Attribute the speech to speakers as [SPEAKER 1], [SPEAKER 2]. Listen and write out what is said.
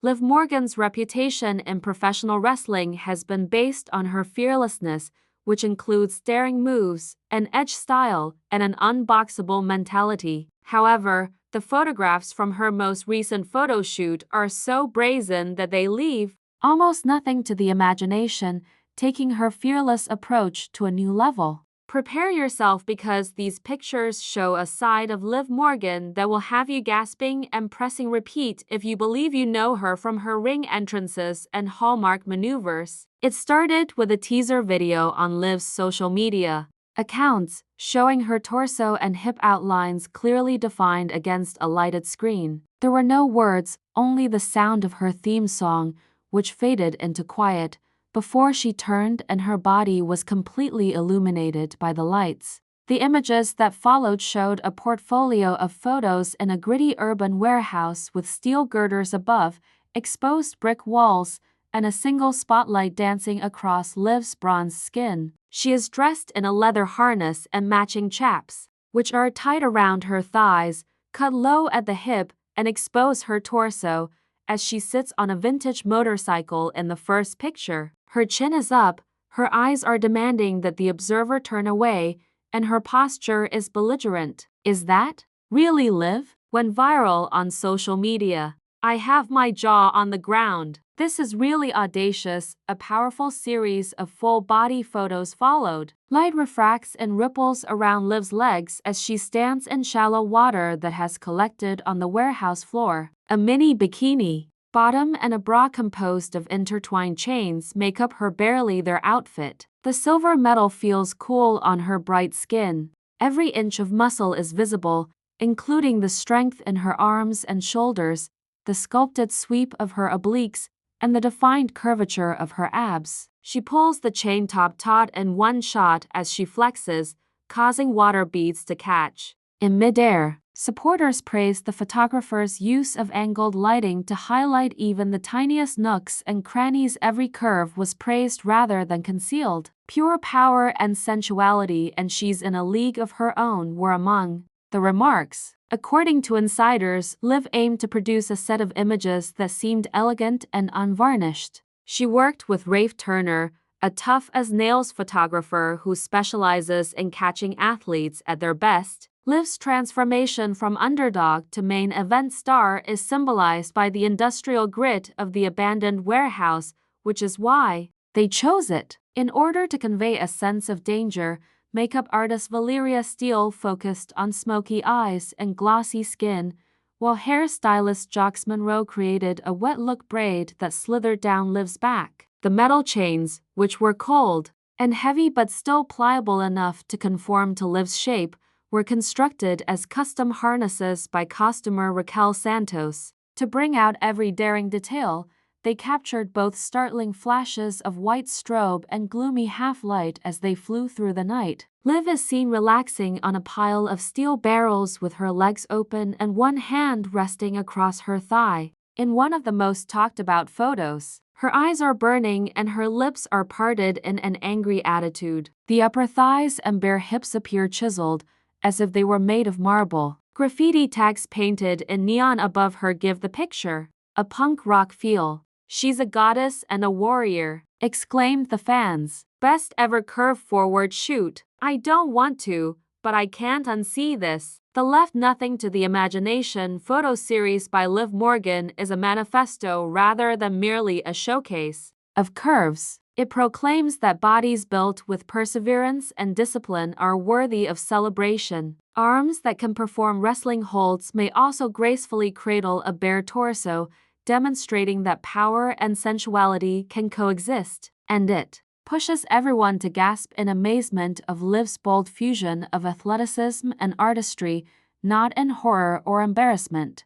[SPEAKER 1] Liv Morgan's reputation in professional wrestling has been based on her fearlessness, which includes daring moves, an edge style, and an unboxable mentality. However, the photographs from her most recent photo shoot are so brazen that they leave almost nothing to the imagination, taking her fearless approach to a new level. Prepare yourself because these pictures show a side of Liv Morgan that will have you gasping and pressing repeat if you believe you know her from her ring entrances and hallmark maneuvers. It started with a teaser video on Liv's social media accounts, showing her torso and hip outlines clearly defined against a lighted screen. There were no words, only the sound of her theme song, which faded into quiet before she turned and her body was completely illuminated by the lights. The images that followed showed a portfolio of photos in a gritty urban warehouse with steel girders above, exposed brick walls, and a single spotlight dancing across Liv's bronze skin. She is dressed in a leather harness and matching chaps, which are tied around her thighs, cut low at the hip, and expose her torso, as she sits on a vintage motorcycle in the first picture. Her chin is up, her eyes are demanding that the observer turn away, and her posture is belligerent. Is that really Liv? Went viral on social media. I have my jaw on the ground. This is really audacious. A powerful series of full-body photos followed. Light refracts and ripples around Liv's legs as she stands in shallow water that has collected on the warehouse floor. A mini bikini, bottom and a bra composed of intertwined chains make up her barely their outfit. The silver metal feels cool on her bright skin. Every inch of muscle is visible, including the strength in her arms and shoulders, the sculpted sweep of her obliques, and the defined curvature of her abs. She pulls the chain top taut in one shot as she flexes, causing water beads to catch. In midair, supporters praised the photographer's use of angled lighting to highlight even the tiniest nooks and crannies. Every curve was praised rather than concealed. Pure power and sensuality, and she's in a league of her own, were among the remarks. According to insiders, Liv aimed to produce a set of images that seemed elegant and unvarnished. She worked with Rafe Turner, a tough-as-nails photographer who specializes in catching athletes at their best. Liv's transformation from underdog to main event star is symbolized by the industrial grit of the abandoned warehouse, which is why they chose it. In order to convey a sense of danger, makeup artist Valeria Steele focused on smoky eyes and glossy skin, while hairstylist Jox Monroe created a wet-look braid that slithered down Liv's back. The metal chains, which were cold and heavy but still pliable enough to conform to Liv's shape, were constructed as custom harnesses by costumer Raquel Santos. To bring out every daring detail, they captured both startling flashes of white strobe and gloomy half-light as they flew through the night. Liv is seen relaxing on a pile of steel barrels with her legs open and one hand resting across her thigh. In one of the most talked-about photos, her eyes are burning and her lips are parted in an angry attitude. The upper thighs and bare hips appear chiseled, as if they were made of marble. Graffiti tags painted in neon above her give the picture a punk rock feel. "She's a goddess and a warrior," exclaimed the fans. "Best ever curve forward shoot. I don't want to, but I can't unsee this." The Left Nothing to the Imagination photo series by Liv Morgan is a manifesto rather than merely a showcase of curves. It proclaims that bodies built with perseverance and discipline are worthy of celebration. Arms that can perform wrestling holds may also gracefully cradle a bare torso, demonstrating that power and sensuality can coexist. And it pushes everyone to gasp in amazement of Liv's bold fusion of athleticism and artistry, not in horror or embarrassment.